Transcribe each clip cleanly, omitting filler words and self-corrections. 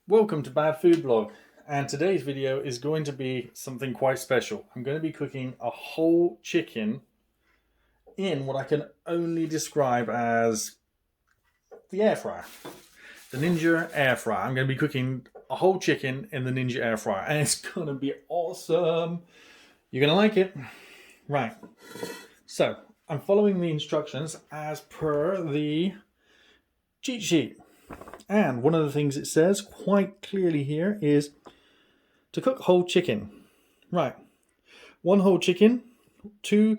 Welcome to Bad Food Blog, and today's video is going to be something quite special. I'm going to be cooking a whole chicken in what I can only describe as the air fryer. The Ninja air fryer. I'm going to be cooking a whole chicken in the Ninja air fryer, and it's going to be awesome. You're going to like it. Right. So, I'm following the instructions as per the cheat sheet. And one of the things it says quite clearly here is to cook whole chicken. Right. One whole chicken, 2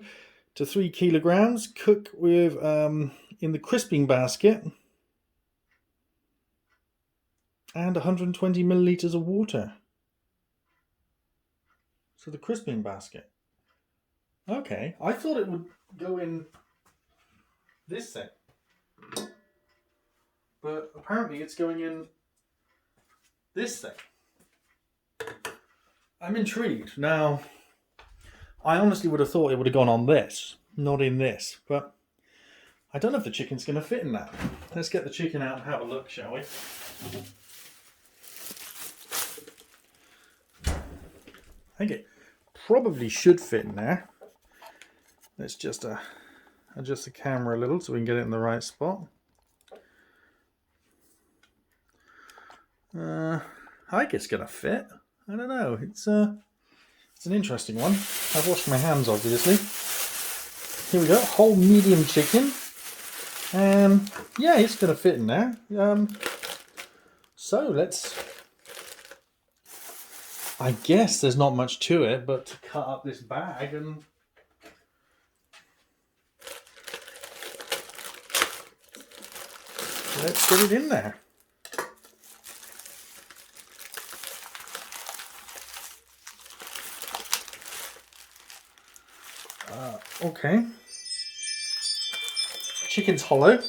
to 3 kilograms, cook with in the crisping basket, and 120 milliliters of water. So the crisping basket. Okay, I thought it would go in this thing. But apparently it's going in this thing. I'm intrigued. Now, I honestly would have thought it would have gone on this, not in this. But I don't know if the chicken's going to fit in that. Let's get the chicken out and have a look, shall we? I think it probably should fit in there. Let's just adjust the camera a little so we can get it in the right spot. I think it's gonna fit. I don't know. It's an interesting one. I've washed my hands, obviously. Here we go, whole medium chicken, and yeah, it's gonna fit in there. So let's. I guess there's not much to it, but to cut up this bag and. Let's get it in there. Okay. Chicken's hollow.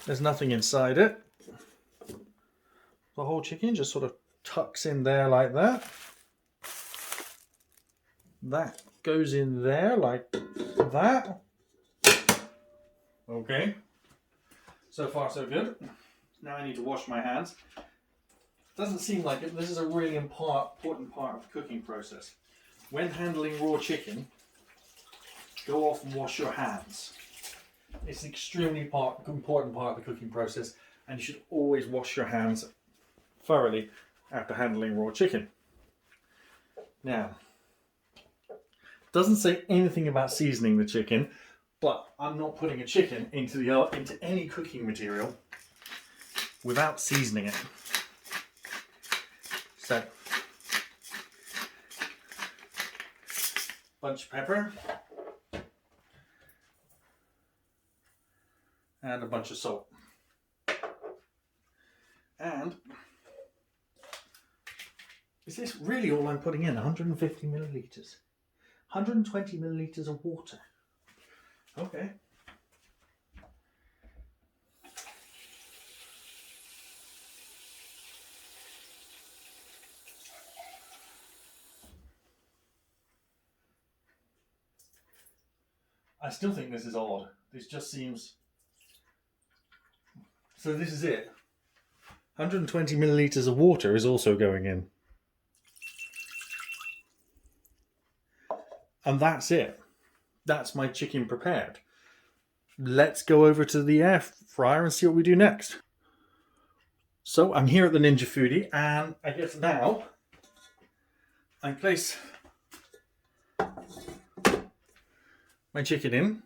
There's nothing inside it. The whole chicken just sort of tucks in there like that. That goes in there like that. Okay. So far so good. Now I need to wash my hands. Doesn't seem like it. This is a really important part of the cooking process. When handling raw chicken, go off and wash your hands. It's an extremely important part of the cooking process, and you should always wash your hands thoroughly after handling raw chicken. Now, doesn't say anything about seasoning the chicken, but I'm not putting a chicken into any cooking material without seasoning it. So, bunch of pepper and a bunch of salt. And is this really all I'm putting in? 150 milliliters. 120 milliliters of water. Okay. I still think this is odd. This just seems... So this is it. 120 milliliters of water is also going in. And that's it. That's my chicken prepared. Let's go over to the air fryer and see what we do next. So I'm here at the Ninja Foodi, and I guess now I place my chicken in.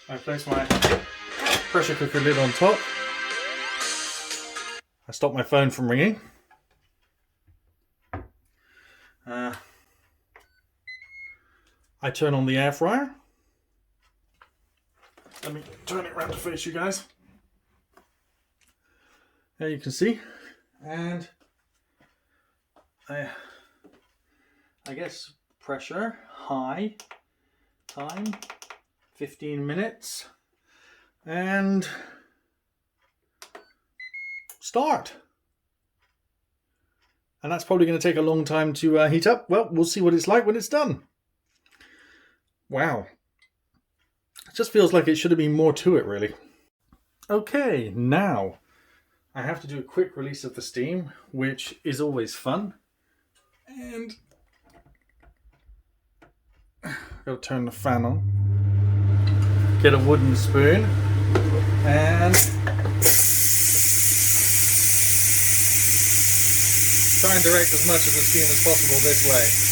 I place my pressure cooker lid on top. I stop my phone from ringing. I turn on the air fryer. Let me turn it around to face you guys. There you can see. And I guess pressure, high, time, 15 minutes, and start. And that's probably going to take a long time to heat up. Well, we'll see what it's like when it's done. Wow. It just feels like it should have been more to it, really. Okay, now I have to do a quick release of the steam, which is always fun. And I've got to turn the fan on. Get a wooden spoon and try and direct as much of the steam as possible this way.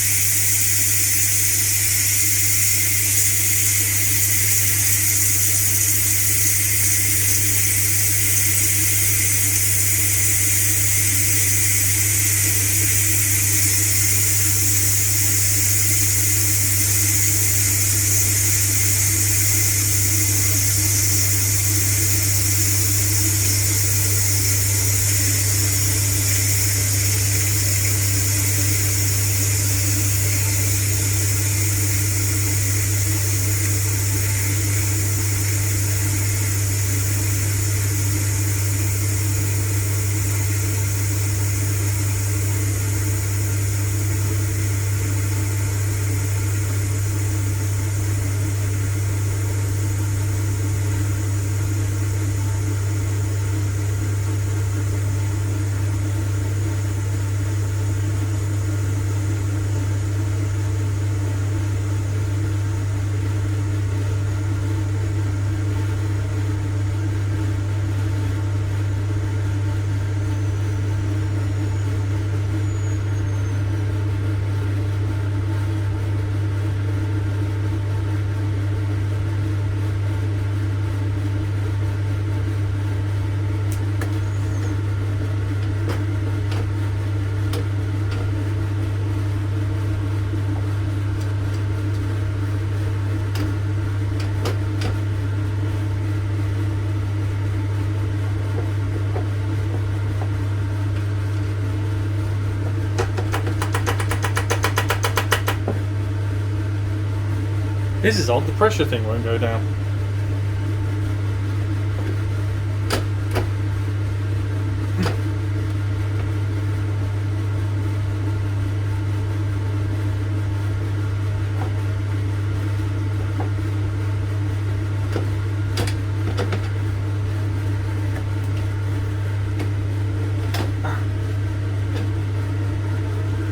This is odd, the pressure thing won't go down.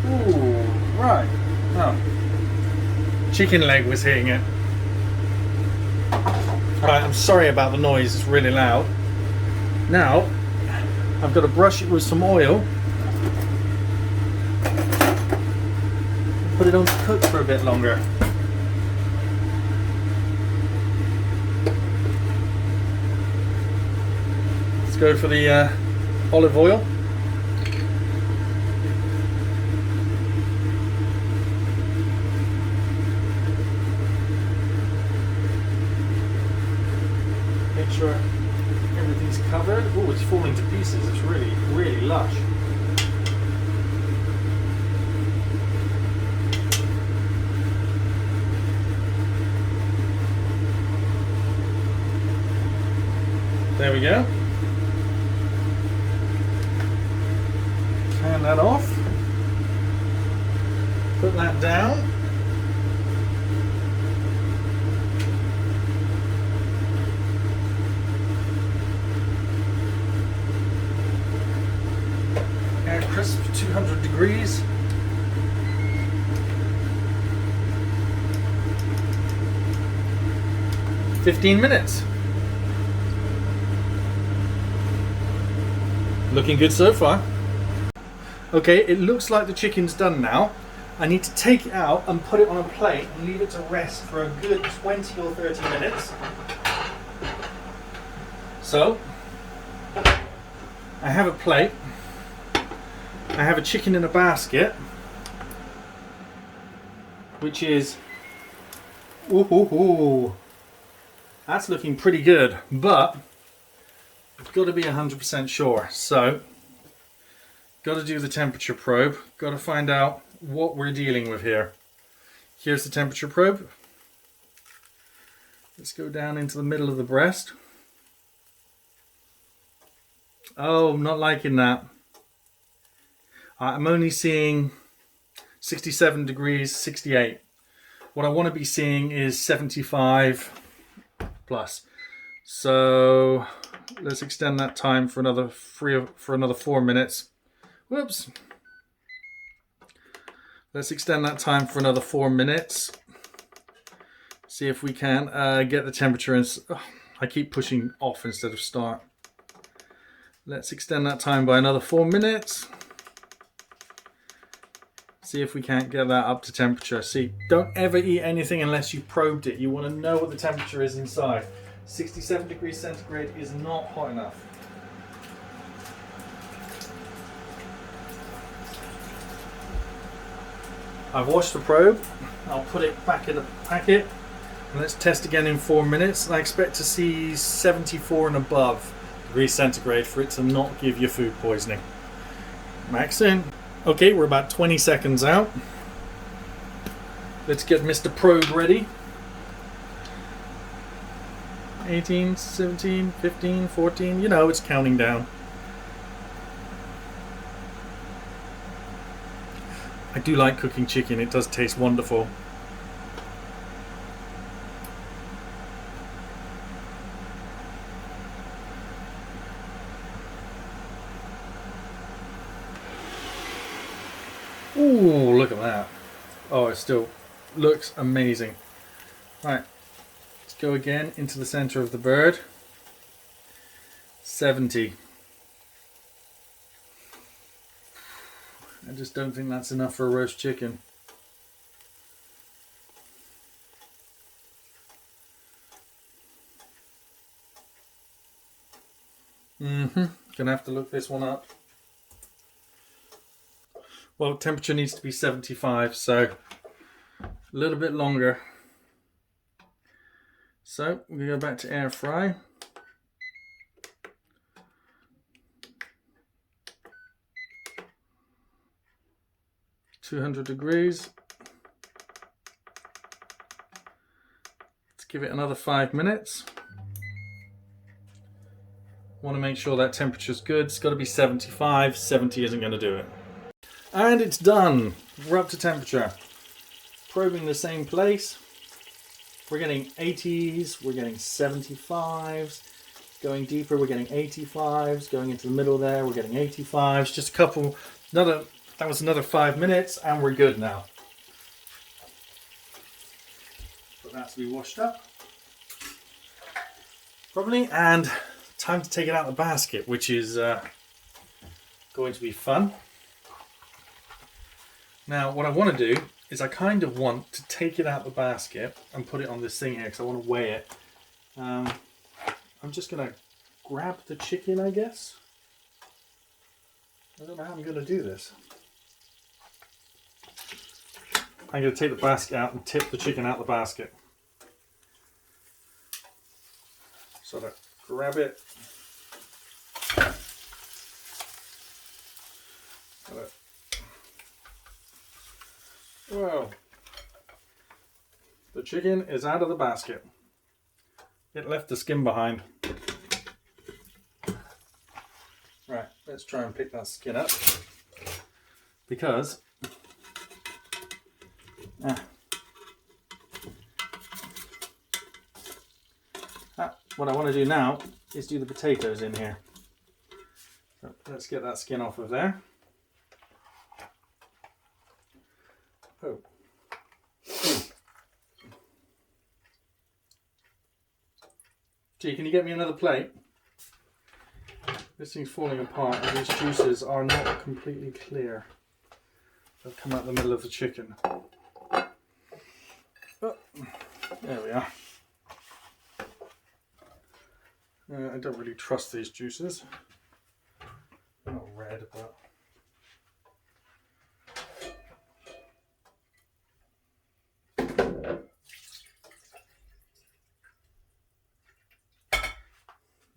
Ooh, right. Oh. Chicken leg was hitting it. Alright, I'm sorry about the noise, it's really loud. Now, I've got to brush it with some oil. Put it on to cook for a bit longer. Let's go for the olive oil. Make sure everything's covered. Oh, it's falling to pieces. It's really, really lush. There we go. Turn that off. Put that down. Air crisp, 200 degrees. "15 minutes. Looking good so far. Okay, it looks like the chicken's done now. I need to take it out and put it on a plate and leave it to rest for a good 20 or 30 minutes. So, I have a plate. I have a chicken in a basket, which is, ooh, that's looking pretty good, but I've got to be 100% sure. So, got to do the temperature probe, got to find out what we're dealing with here. Here's the temperature probe. Let's go down into the middle of the breast. Oh, I'm not liking that. I'm only seeing 67 degrees, 68. What I want to be seeing is 75 plus. So let's extend that time for another 4 minutes. Whoops. Let's extend that time for another 4 minutes. See if we can get the temperature in. Oh, I keep pushing off instead of start. Let's extend that time by another 4 minutes. See if we can't get that up to temperature. See, don't ever eat anything unless you probed it. You want to know what the temperature is inside. 67 degrees centigrade is not hot enough. I've washed the probe. I'll put it back in the packet. And let's test again in 4 minutes. I expect to see 74 and above degrees centigrade for it to not give you food poisoning. Max in. Okay, we're about 20 seconds out. Let's get Mr. Probe ready. 18, 17, 15, 14, you know, it's counting down. I do like cooking chicken, it does taste wonderful. Ooh, look at that. Oh, it still looks amazing. Right, let's go again into the center of the bird. 70. I just don't think that's enough for a roast chicken. Gonna have to look this one up. Well, temperature needs to be 75, so a little bit longer. So we go back to air fry. (200 degrees). Let's give it another 5 minutes. Want to make sure that temperature's good. It's got to be 75. 70 isn't going to do it. And it's done. We're up to temperature. Probing the same place. We're getting 80s, we're getting 75s. Going deeper, we're getting 85s. Going into the middle there, we're getting 85s. Just a couple, that was another 5 minutes and we're good now. Put that to be washed up. Probably, and time to take it out of the basket, which is going to be fun. Now, what I want to do is I kind of want to take it out the basket and put it on this thing here because I want to weigh it. I'm just going to grab the chicken, I guess. I don't know how I'm going to do this. I'm going to take the basket out and tip the chicken out the basket. Sort of grab it. Well, the chicken is out of the basket. It left the skin behind. Right, let's try and pick that skin up. Because what I want to do now is do the potatoes in here. So let's get that skin off of there. Oh. Gee, can you get me another plate? This thing's falling apart and these juices are not completely clear. They've come out the middle of the chicken. Oh, there we are. I don't really trust these juices. They're not red, but...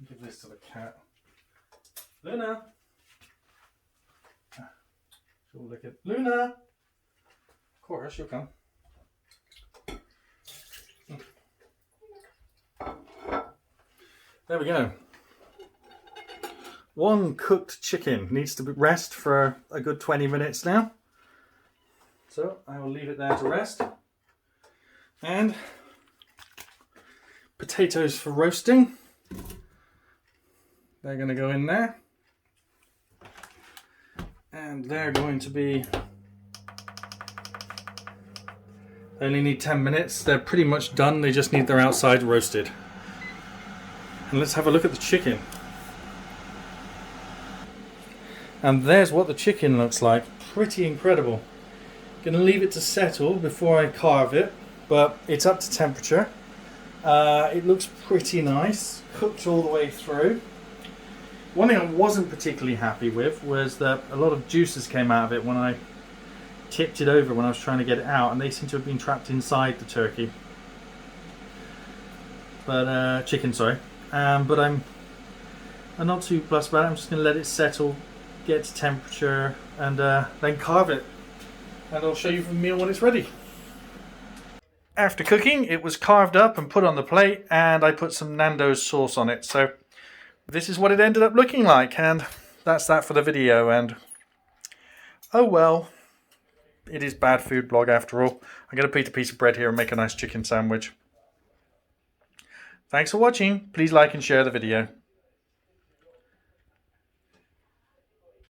Give this to the cat. Luna! She'll lick it. Luna! Of course, she'll come. There we go. One cooked chicken needs to rest for a good 20 minutes now. So I will leave it there to rest. And potatoes for roasting. They're going to go in there. And they're going to be... They only need 10 minutes. They're pretty much done. They just need their outside roasted. And let's have a look at the chicken. And there's what the chicken looks like. Pretty incredible. Gonna leave it to settle before I carve it, but it's up to temperature. It looks pretty nice, cooked all the way through. One thing I wasn't particularly happy with was that a lot of juices came out of it when I tipped it over when I was trying to get it out, and they seem to have been trapped inside the turkey. But chicken, sorry. But I'm not too fussed about it. I'm just going to let it settle, get to temperature, and then carve it. And I'll show you the meal when it's ready. After cooking, it was carved up and put on the plate, and I put some Nando's sauce on it. So this is what it ended up looking like, and that's that for the video. And oh well, it is bad food blog after all. I'm going to eat a piece of bread here and make a nice chicken sandwich. Thanks for watching. Please like and share the video.